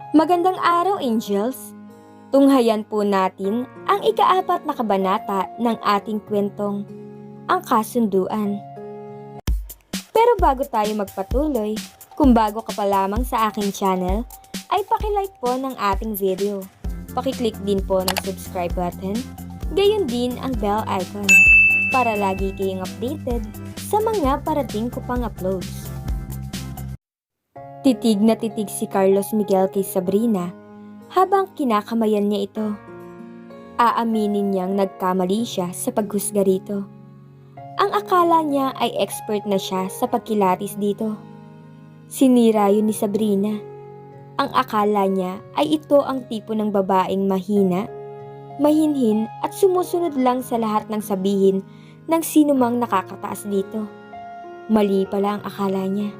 Magandang araw, Angels! Tunghayan po natin ang ika-4 na kabanata ng ating kwentong, Ang Kasunduan. Pero bago tayo magpatuloy, kung bago ka pa lamang sa aking channel, ay paki-like po ng ating video. Paki-click din po ng subscribe button, gayon din ang bell icon, para lagi kayong updated sa mga parating ko pang uploads. Titig na titig si Carlos Miguel kay Sabrina habang kinakamayan niya ito. Aaminin niyang nagkamali siya sa paghusga rito. Ang akala niya ay expert na siya sa pagkilatis dito. Sinira yun ni Sabrina. Ang akala niya ay ito ang tipo ng babaeng mahina, mahinhin at sumusunod lang sa lahat ng sabihin ng sinumang nakakataas dito. Mali pala ang akala niya.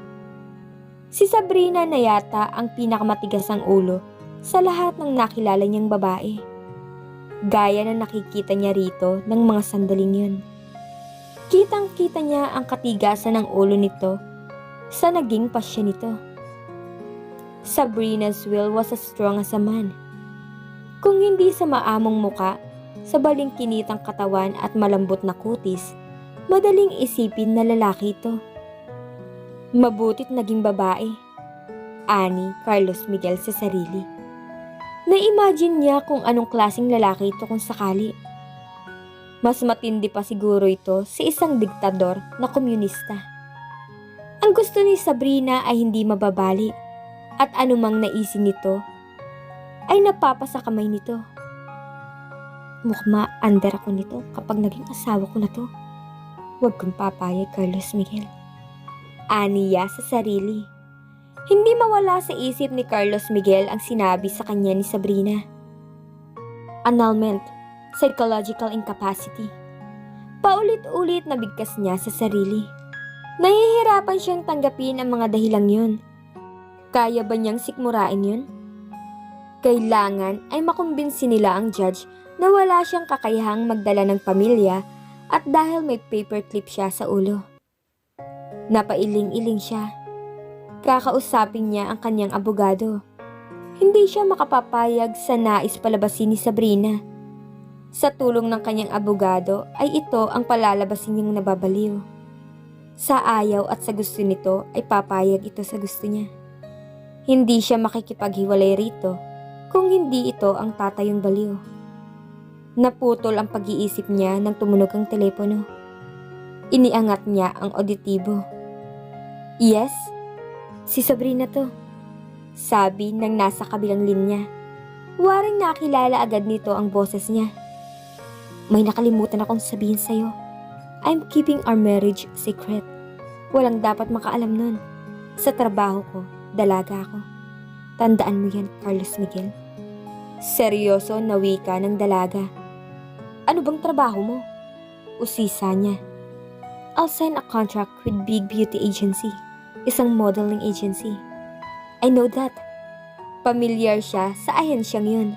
Si Sabrina na yata ang pinakamatigas ang ulo sa lahat ng nakilala niyang babae. Gaya na nakikita niya rito ng mga sandaling yun. Kitang-kita niya ang katigasan ng ulo nito sa naging pasya nito. Sabrina's will was as strong as a man. Kung hindi sa maamong muka, sa balingkinitang katawan at malambot na kutis, madaling isipin na lalaki ito. Mabutit naging babae, ani Carlos Miguel sa sarili. Na-imagine niya kung anong klaseng lalaki ito kung sakali. Mas matindi pa siguro ito sa isang diktador na komunista. Ang gusto ni Sabrina ay hindi mababali at anumang naisin nito ay napapasa kamay nito. Mukhang under ako nito kapag naging asawa ko na to. Huwag kang papayag, Carlos Miguel. Aniya sa sarili. Hindi mawala sa isip ni Carlos Miguel ang sinabi sa kanya ni Sabrina. Annulment, psychological incapacity. Paulit-ulit na bigkas niya sa sarili. Nahihirapan siyang tanggapin ang mga dahilang yun. Kaya ba niyang sikmurain yun? Kailangan ay makumbinsi nila ang judge na wala siyang kakayahang magdala ng pamilya at dahil may paperclip siya sa ulo. Napailing-iling siya. Kakausapin niya ang kanyang abogado. Hindi siya makapapayag sa nais palabasin ni Sabrina. Sa tulong ng kanyang abogado ay ito ang palalabasin niyang nababaliw. Sa ayaw at sa gusto nito ay papayag ito sa gusto niya. Hindi siya makikipaghiwalay rito kung hindi ito ang tatayong baliw. Naputol ang pag-iisip niya nang tumunog ang telepono. Iniangat niya ang auditibo. Yes, si Sabrina to, sabi ng nasa kabilang linya. Waring nakilala agad nito ang boses niya. May nakalimutan akong sabihin sa'yo. I'm keeping our marriage secret. Walang dapat makaalam nun. Sa trabaho ko, dalaga ako. Tandaan mo yan, Carlos Miguel. Seryoso na wika ng dalaga. Ano bang trabaho mo? Usisa niya. I'll sign a contract with Big Beauty Agency. Isang modeling agency. I know that. Pamilyar siya sa ahensyang yun.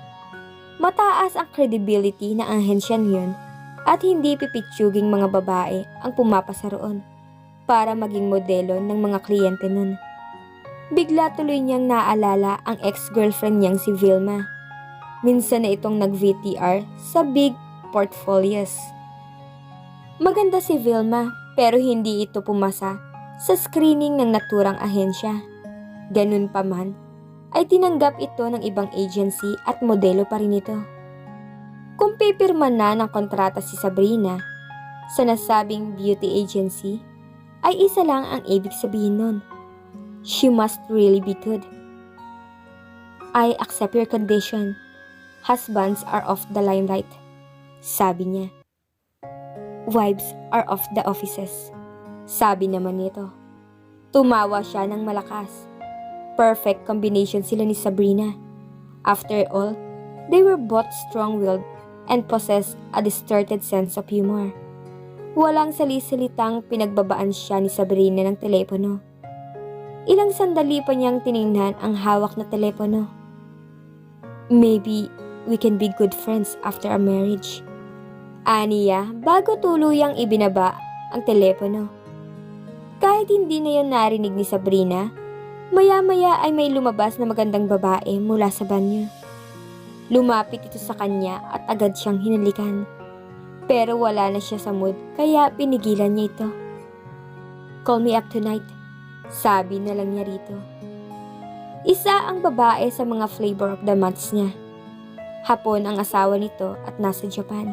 Mataas ang credibility na ahensyang yun at hindi pipitsuging mga babae ang pumapasa roon para maging modelo ng mga kliyente nun. Bigla tuloy niyang naalala ang ex-girlfriend niyang si Vilma. Minsan na itong nag-VTR sa Big Portfolios. Maganda si Vilma pero hindi ito pumasa sa screening ng naturang ahensya. Ganun pa man, ay tinanggap ito ng ibang agency at modelo pa rin ito. Kung pipirma na ng kontrata si Sabrina sa nasabing beauty agency, ay isa lang ang ibig sabihin nun. She must really be good. I accept your condition. Husbands are off the limelight, sabi niya. Wives are off the offices, sabi naman nito. Tumawa siya ng malakas. Perfect combination sila ni Sabrina. After all, they were both strong-willed and possessed a distorted sense of humor. Walang sali-salitang pinagbabaan siya ni Sabrina ng telepono. Ilang sandali pa niyang tiningnan ang hawak na telepono. Maybe we can be good friends after our marriage. Aniya bago tuluyang ibinaba ang telepono. Kahit hindi na yan narinig ni Sabrina, Maya-maya ay may lumabas na magandang babae mula sa banyo. Lumapit ito sa kanya at agad siyang hinalikan. Pero wala na siya sa mood kaya pinigilan niya ito. "Call me up tonight," sabi na lang niya rito. Isa ang babae sa mga flavor of the months niya. Hapon ang asawa nito at nasa Japan.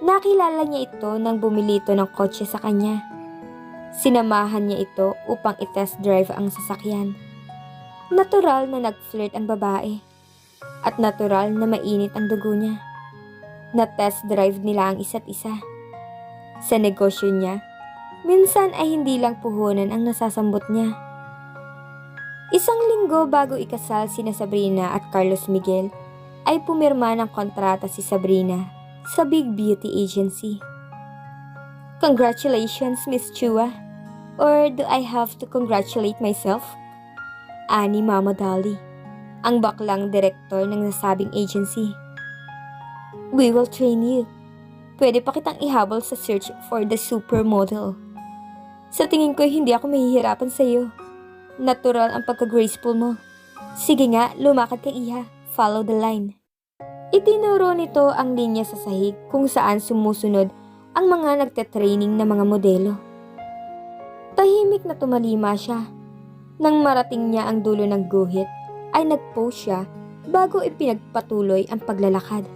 Nakilala niya ito nang bumili ito ng kotse sa kanya. Sinamahan niya ito upang i-test drive ang sasakyan. Natural na nag-flirt ang babae. At natural na mainit ang dugo niya. Na-test drive nila ang isa't isa. Sa negosyo niya, minsan ay hindi lang puhunan ang nasasambot niya. Isang linggo bago ikasal sina Sabrina at Carlos Miguel, ay pumirma ng kontrata si Sabrina sa Big Beauty Agency. "Congratulations, Miss Chua. Or do I have to congratulate myself?" Ani Mama Dolly, ang baklang direktor ng nasabing agency. "We will train you. Pwede pa kitang ihabol sa search for the supermodel. Sa tingin ko hindi ako mahihirapan sa iyo. Natural ang pagka-graceful mo. Sige nga, lumakad ka iha. Follow the line." Itinuro nito ang linya sa sahig kung saan sumusunod ang mga nagte-training na mga modelo. Tahimik na tumalima siya. Nang marating niya ang dulo ng guhit, ay nag-pose siya bago ipinagpatuloy ang paglalakad.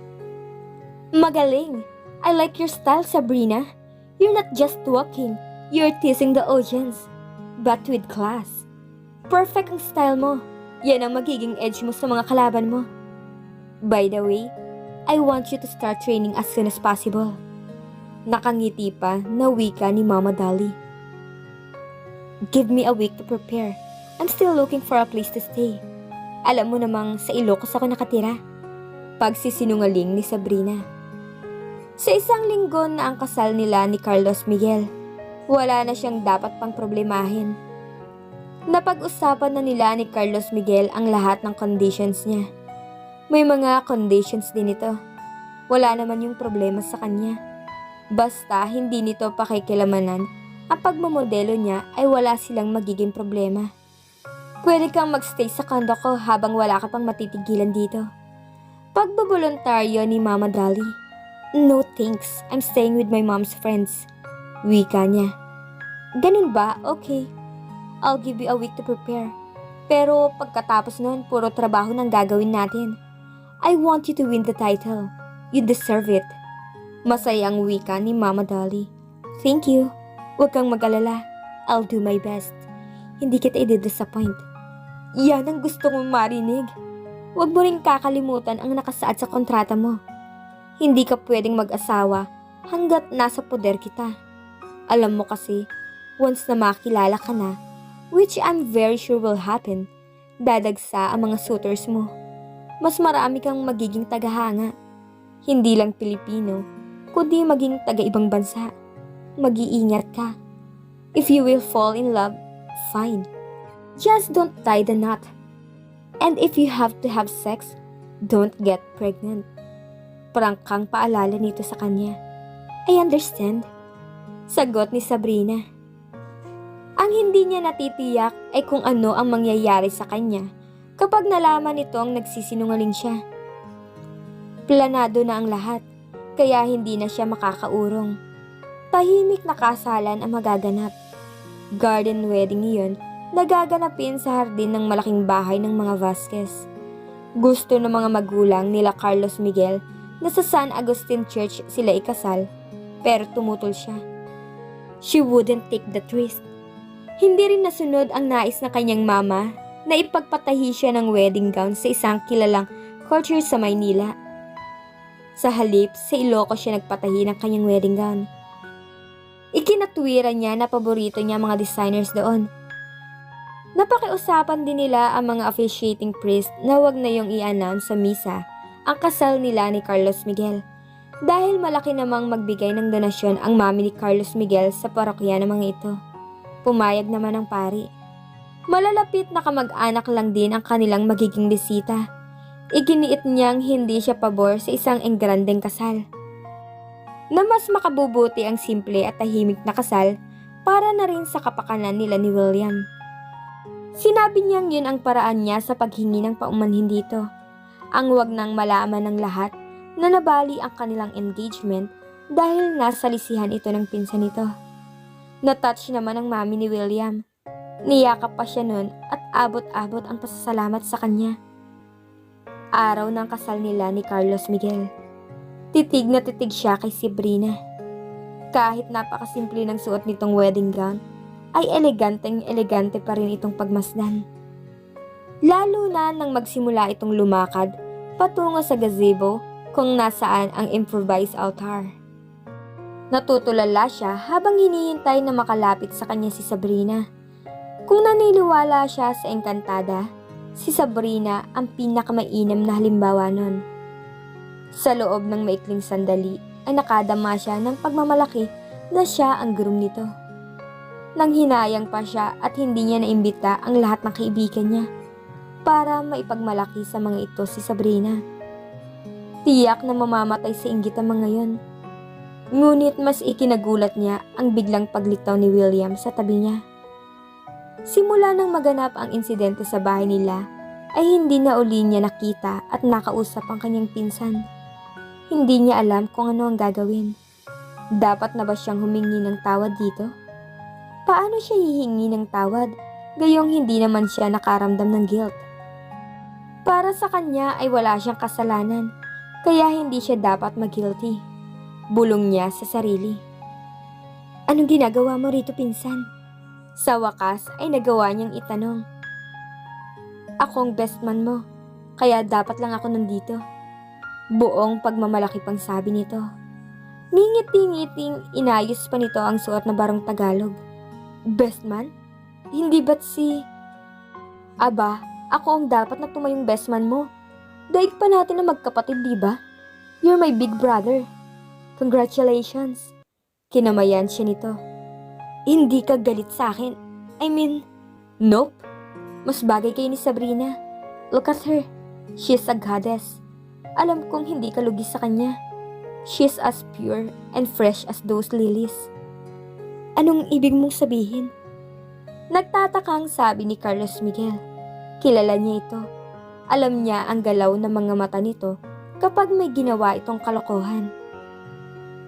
"Magaling! I like your style, Sabrina. You're not just walking, you're teasing the audience. But with class. Perfect ang style mo. Yan ang magiging edge mo sa mga kalaban mo. By the way, I want you to start training as soon as possible." Nakangiti pa na wika ni Mama Dolly. "Give me a week to prepare. I'm still looking for a place to stay. Alam mo namang sa Ilocos ako nakatira." Pagsisinungaling ni Sabrina. Sa isang linggo na ang kasal nila ni Carlos Miguel, wala na siyang dapat pang problemahin. Napag-usapan na nila ni Carlos Miguel ang lahat ng conditions niya. May mga conditions din ito. Wala naman yung problema sa kanya. Basta hindi nito pakikilamanan, ang pagmamodelo niya ay wala silang magiging problema. "Pwede kang magstay sa condo ko habang wala ka pang matitigilan dito." Pagbaboluntaryo ni Mama Dolly. "No thanks, I'm staying with my mom's friends," wika niya. "Ganun ba? Okay. I'll give you a week to prepare. Pero pagkatapos nun, puro trabaho nang gagawin natin. I want you to win the title. You deserve it." Masayang wika ni Mama Dolly. "Thank you. Huwag kang mag-alala. I'll do my best. Hindi kita i-disappoint." Yan ang gusto kong marinig. Huwag mo rin kakalimutan ang nakasaad sa kontrata mo. Hindi ka pwedeng mag-asawa hanggat nasa poder kita. Alam mo kasi, once na makilala ka na, which I'm very sure will happen, dadagsa ang mga suitors mo. Mas marami kang magiging tagahanga. Hindi lang Pilipino, kundi maging taga-ibang bansa. Mag-iingat ka. If you will fall in love, fine. Just don't tie the knot. And if you have to have sex, don't get pregnant. Prangkang paalala nito sa kanya. "I understand," sagot ni Sabrina. Ang hindi niya natitiyak ay kung ano ang mangyayari sa kanya kapag nalaman nitong nagsisinungaling siya. Planado na ang lahat, kaya hindi na siya makakaurong. Tahimik na kasalan ang magaganap. Garden wedding iyon na gaganapin sa hardin ng malaking bahay ng mga Vasquez. Gusto ng mga magulang nila Carlos Miguel na sa San Agustin Church sila ikasal, pero tumutol siya. She wouldn't take that risk. Hindi rin nasunod ang nais ng kanyang mama na ipagpatahi siya ng wedding gown sa isang kilalang courtier sa Maynila. Sa halip, sa Ilocos siya nagpatahi ng kanyang wedding gown. Ikinatuwiran niya na paborito niya mga designers doon. Napakiusapan din nila ang mga officiating priest na wag na yung i-announce sa misa ang kasal nila ni Carlos Miguel dahil malaki namang magbigay ng donasyon ang mami ni Carlos Miguel sa parokya ng mga ito. Pumayag naman ang pari. Malalapit na kamag-anak lang din ang kanilang magiging bisita. Iginiit niyang hindi siya pabor sa isang engrandeng kasal. Na mas makabubuti ang simple at tahimik na kasal para na rin sa kapakanan nila ni William. Sinabi niyang yun ang paraan niya sa paghingi ng paumanhin dito. Ang wag nang malaman ng lahat na nabali ang kanilang engagement dahil nasa lisihan ito ng pinsan nito. Natouch naman ang mami ni William. Niyakap pa siya nun at abot-abot ang pasasalamat sa kanya. Araw ng kasal nila ni Carlos Miguel. Titig na titig siya kay Sabrina. Kahit napakasimple ng suot nitong wedding gown, ay eleganteng-elegante pa rin itong pagmasdan. Lalo na nang magsimula itong lumakad patungo sa gazebo kung nasaan ang improvised altar. Natutulala siya habang hinihintay na makalapit sa kanya si Sabrina. Kung naniniwala siya sa engkantada, si Sabrina ang pinakamainam na halimbawa nun. Sa loob ng maikling sandali ay nakadama siya ng pagmamalaki na siya ang groom nito. Nang hinayang pa siya at hindi niya naimbita ang lahat ng kaibigan niya para maipagmalaki sa mga ito si Sabrina. Tiyak na mamamatay sa inggit ang mga yon. Ngunit mas ikinagulat niya ang biglang paglitaw ni William sa tabi niya. Simula nang maganap ang insidente sa bahay nila, ay hindi na uli niya nakita at nakausap ang kanyang pinsan. Hindi niya alam kung ano ang gagawin. Dapat na ba siyang humingi ng tawad dito? Paano siya hihingi ng tawad, gayong hindi naman siya nakaramdam ng guilt? Para sa kanya ay wala siyang kasalanan, kaya hindi siya dapat mag-guilty. Bulong niya sa sarili. Anong ginagawa mo rito, pinsan? Sa wakas ay nagawa niyang itanong. Ako ang best man mo, kaya dapat lang ako nandito. Buong pagmamalaki pang sabi nito. Ngingiti-ngiting inayos pa nito ang suot na barong Tagalog. Best man? Hindi ba't si... Aba, ako ang dapat na tumayong best man mo. Daig pa natin na magkapatid, diba? You're my big brother. Congratulations. Kinamayan siya nito. Hindi ka galit sa akin. I mean, nope. Mas bagay kayo ni Sabrina. Look at her. She's a goddess. Alam kong hindi ka lugi sa kanya. She's as pure and fresh as those lilies. Anong ibig mong sabihin? Nagtatakang sabi ni Carlos Miguel. Kilala niya ito. Alam niya ang galaw ng mga mata nito kapag may ginawa itong kalokohan.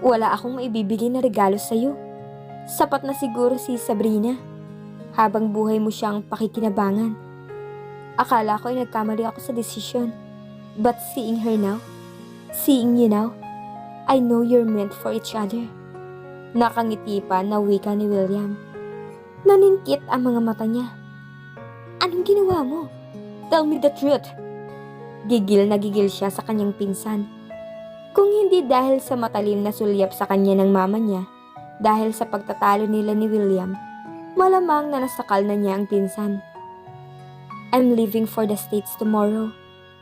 Wala akong maibibigay na regalo sa'yo. Sapat na siguro si Sabrina. Habang buhay mo siyang pakikinabangan. Akala ko ay nagkamali ako sa desisyon. But seeing her now, seeing you now, I know you're meant for each other. Nakangiti pa na wika ni William. Naningkit ang mga mata niya. Anong ginawa mo? Tell me the truth. Gigil na gigil siya sa kanyang pinsan. Kung hindi dahil sa matalim na sulyap sa kanya ng mama niya, dahil sa pagtatalo nila ni William, malamang na nasakal na niya ang pinsan. I'm leaving for the States tomorrow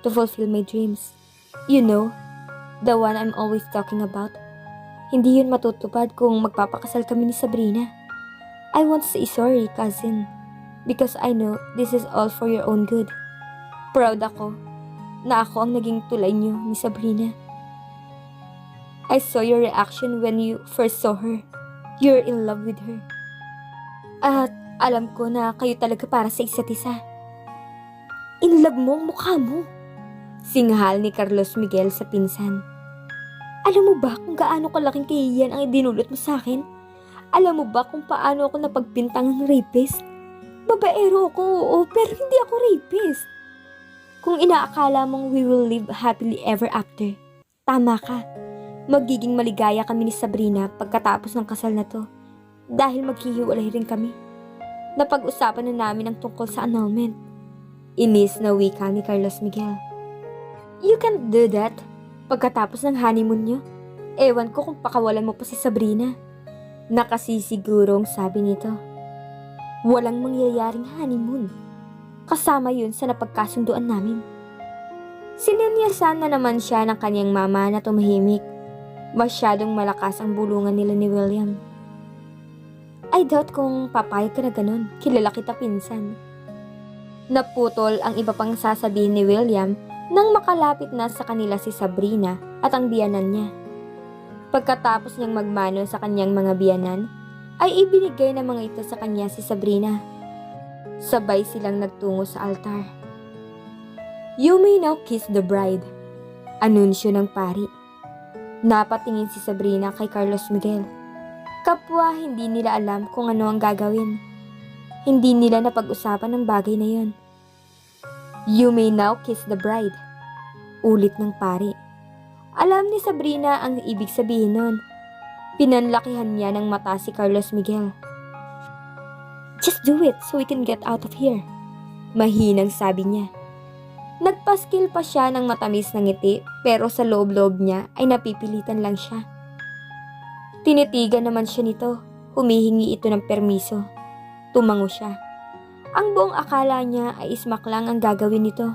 to fulfill my dreams. You know, the one I'm always talking about. Hindi yun matutupad kung magpapakasal kami ni Sabrina. I won't say sorry, cousin, because I know this is all for your own good. Proud ako na ako ang naging tulay niyo ni Sabrina. I saw your reaction when you first saw her. You're in love with her. At alam ko na kayo talaga para sa isa't isa. In love mo ang mukha mo. Singhal ni Carlos Miguel sa pinsan. Alam mo ba kung gaano kalaking kahihiyan ang idinulot mo sa akin? Alam mo ba kung paano ako napagpintang ng rapist? Babaero ako, oo, pero hindi ako rapist. Kung inaakala mong we will live happily ever after, tama ka. Magiging maligaya kami ni Sabrina pagkatapos ng kasal na to. Dahil maghihiwalay rin kami. Napag-usapan na namin ang tungkol sa annulment. Inis na wika ni Carlos Miguel. You can't do that. Pagkatapos ng honeymoon nyo, ewan ko kung pakawalan mo pa si Sabrina. Nakasisigurong sabi nito. Walang mangyayaring honeymoon. Kasama yun sa napagkasunduan namin. Sininyasan na naman siya ng kanyang mama na tumahimik. Masyadong malakas ang bulungan nila ni William. I doubt kung papayag ka na ganun. Kilala kita, pinsan. Naputol ang iba pang sasabihin ni William nang makalapit na sa kanila si Sabrina at ang biyanan niya. Pagkatapos niyang magmano sa kanyang mga biyanan, ay ibinigay ng mga ito sa kanya si Sabrina. Sabay silang nagtungo sa altar. "You may now kiss the bride," anunsyo ng pari. Napatingin si Sabrina kay Carlos Miguel. Kapwa hindi nila alam kung ano ang gagawin. Hindi nila napag-usapan ang bagay na yon. "You may now kiss the bride," ulit ng pari. Alam ni Sabrina ang ibig sabihin nun. Pinanlakihan niya ng mata si Carlos Miguel. "Just do it so we can get out of here," mahinang sabi niya. Nagpaskil pa siya ng matamis na ngiti pero sa loob-loob niya ay napipilitan lang siya. Tinitigan naman siya nito, humihingi ito ng permiso. Tumango siya. Ang buong akala niya ay ismak lang ang gagawin nito.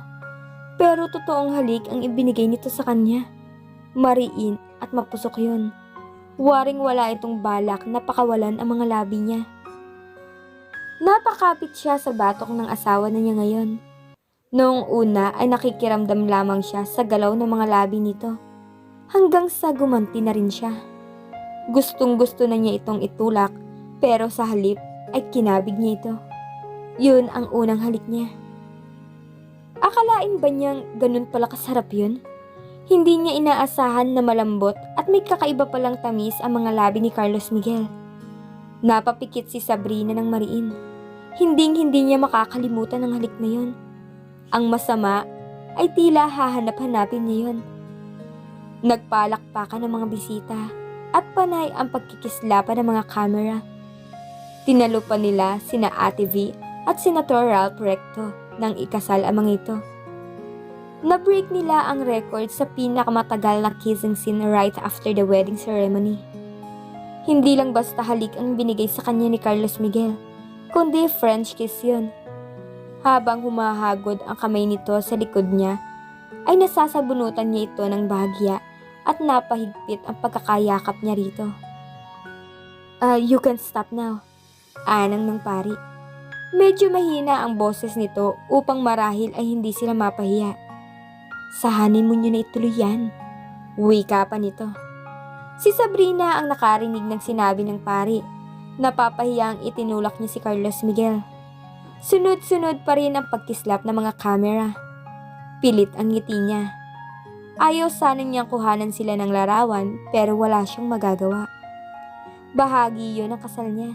Pero totoong halik ang ibinigay nito sa kanya. Mariin at mapusok yun. Waring wala itong balak na pakawalan ang mga labi niya. Napakapit siya sa batok ng asawa na niya ngayon. Noong una ay nakikiramdam lamang siya sa galaw ng mga labi nito. Hanggang sa gumanti na rin siya. Gustong-gusto na niya itong itulak pero sa halip ay kinabig niya ito. Yun ang unang halik niya. Akalain ba niyang ganun pala kasarap yun? Hindi niya inaasahan na malambot at may kakaiba palang tamis ang mga labi ni Carlos Miguel. Napapikit si Sabrina ng mariin. Hinding-hindi niya makakalimutan ang halik na yun. Ang masama ay tila hahanap-hanapin niya yun. Nagpalakpakan ng mga bisita at panay ang pagkikislapan ng mga kamera. Tinalupan nila sina Ate V at Senator Ralph Recto nang ikasal ang mga ito. Na-break nila ang record sa pinakamatagal na kissing scene right after the wedding ceremony. Hindi lang basta halik ang binigay sa kanya ni Carlos Miguel, kundi French kiss yun. Habang humahagod ang kamay nito sa likod niya, ay nasasabunutan niya ito ng bahagya at napahigpit ang pagkakayakap niya rito. You can stop now," anang ng pari. Medyo mahina ang boses nito upang marahil ay hindi sila mapahiya. "Sa honeymoon nyo na ituloy yan," wika pa nito. Si Sabrina ang nakarinig ng sinabi ng pari. Napapahiyang itinulak niya si Carlos Miguel. Sunod-sunod pa rin ang pagkislap ng mga kamera. Pilit ang ngiti niya. Ayaw sana niyang kuhanan sila ng larawan pero wala siyang magagawa. Bahagi yun ng kasal niya.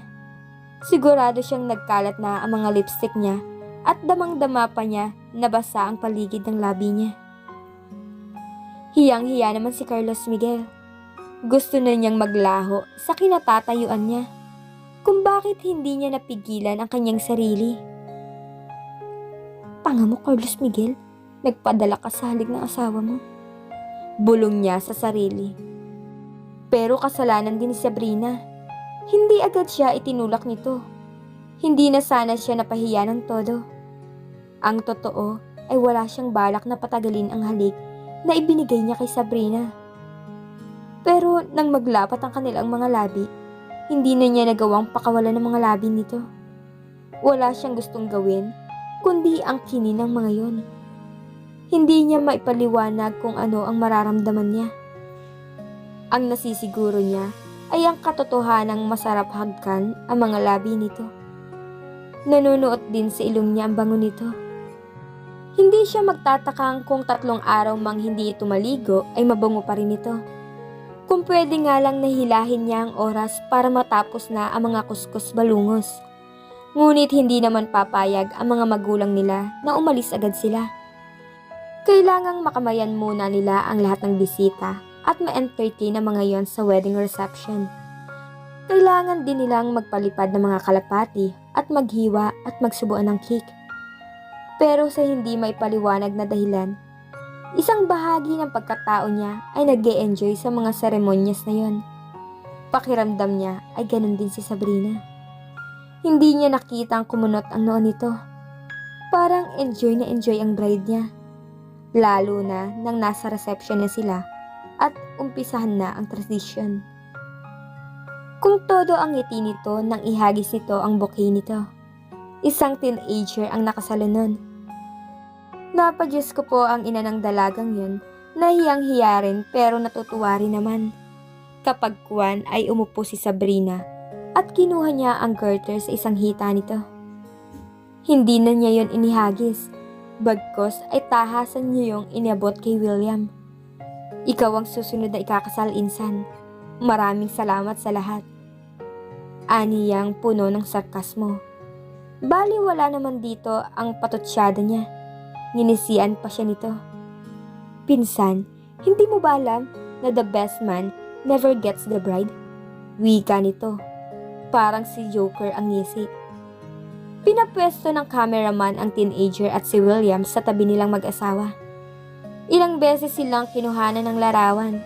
Sigurado siyang nagkalat na ang mga lipstick niya at damang-dama pa niya na basa ang paligid ng labi niya. Hiyang-hiya naman si Carlos Miguel. Gusto na niyang maglaho sa kinatatayuan niya kung bakit hindi niya napigilan ang kanyang sarili. "Tanga mo, Carlos Miguel, nagpadala ka sa halik ng asawa mo," bulong niya sa sarili. Pero kasalanan din ni Sabrina. Hindi agad siya itinulak nito. Hindi na sana siya napahiya ng todo. Ang totoo ay wala siyang balak na patagalin ang halik na ibinigay niya kay Sabrina. Pero nang maglapat ang kanilang mga labi, hindi na niya nagawang pakawalan ng mga labi nito. Wala siyang gustong gawin, kundi ang kinin ng mga yon. Hindi niya maipaliwanag kung ano ang mararamdaman niya. Ang nasisiguro niya ay ang katotohanang masarap hagkan ang mga labi nito. Nanunuot din sa ilong niya ang bango nito. Hindi siya magtatakang kung 3 araw mang hindi ito maligo ay mabango pa rin ito. Kung pwede nga lang nahilahin niya ang oras para matapos na ang mga kuskus balungos. Ngunit hindi naman papayag ang mga magulang nila na umalis agad sila. Kailangang makamayan muna nila ang lahat ng bisita at ma-entertain ang mga yon sa wedding reception. Kailangan din nilang magpalipad ng mga kalapati at maghiwa at magsubuan ng cake. Pero sa hindi may paliwanag na dahilan, isang bahagi ng pagkatao niya ay nag-e-enjoy sa mga seremonyas na yon. Pakiramdam niya ay ganun din si Sabrina. Hindi niya nakita ang kumunot ang noon nito. Parang enjoy na enjoy ang bride niya. Lalo na nang nasa reception na sila at umpisahan na ang tradisyon. Kung todo ang ngiti nito nang ihagis nito ang bouquet nito. Isang teenager ang nakasalo nun. Napadyos ko po ang ina ng dalagang yun, nahiyang-hiya rin pero natutuwa rin naman. Kapag kuwan ay umupo si Sabrina at kinuha niya ang garter sa isang hita nito. Hindi na niya yon inihagis. Bagkos ay tahasan niya yung iniabot kay William. Ikaw ang susunod na ikakasal, insan. Maraming salamat sa lahat. Aniyang puno ng sarkasmo. Bali wala naman dito ang patutsada niya. Nginisian pa siya nito. Pinsan, hindi mo ba alam na the best man never gets the bride? Wika nito. Parang si Joker ang ngisi. Pinapwesto ng cameraman ang teenager at si William sa tabi nilang mag-asawa. Ilang beses silang kinuhanan ng larawan.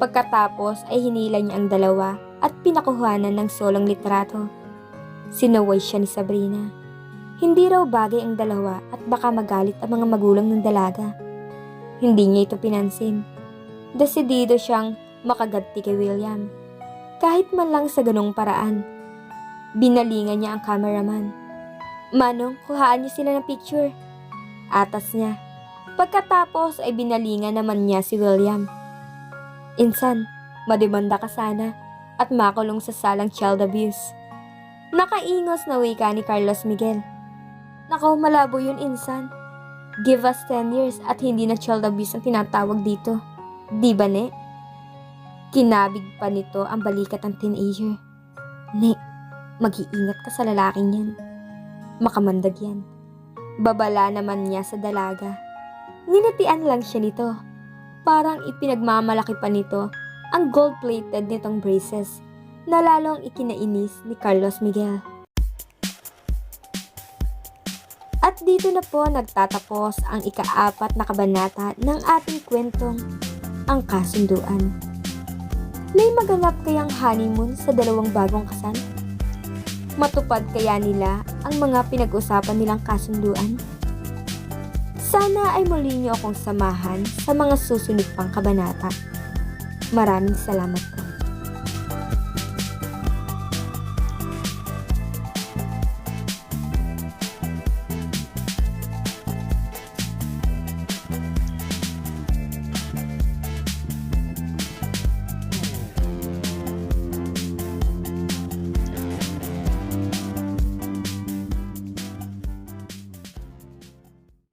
Pagkatapos ay hinila niya ang dalawa at pinakuhanan ng solong litrato. Sinaway siya ni Sabrina. Hindi raw bagay ang dalawa at baka magalit ang mga magulang ng dalaga. Hindi niya ito pinansin. Desidido siyang makaganti kay William. Kahit man lang sa ganong paraan. Binalingan niya ang cameraman. Manong, kuhaan niyo sila ng picture. Atas niya. Pagkatapos ay binalingan naman niya si William. Insan, mademanda ka sana at makulong sa salang child abuse. Nakaingos na wika ni Carlos Miguel. Nakaw, malabo yun, insan. Give us 10 years at hindi na child abuse ang tinatawag dito. Di ba, ne? Kinabig pa nito ang balikat ng teenager. Ne, mag-iingat ka sa lalaking yan. Makamandag yan. Babala naman niya sa dalaga. Ninitian lang siya nito. Parang ipinagmamalaki pa nito ang gold-plated nitong braces na lalong ikinainis ni Carlos Miguel. At dito na po nagtatapos ang ika-4 na kabanata ng ating kwentong Ang Kasunduan. May maganap kayang honeymoon sa dalawang bagong kasal? Matupad kaya nila ang mga pinag-usapan nilang kasunduan? Sana ay muli niyo akong samahan sa mga susunod pang kabanata. Maraming salamat po.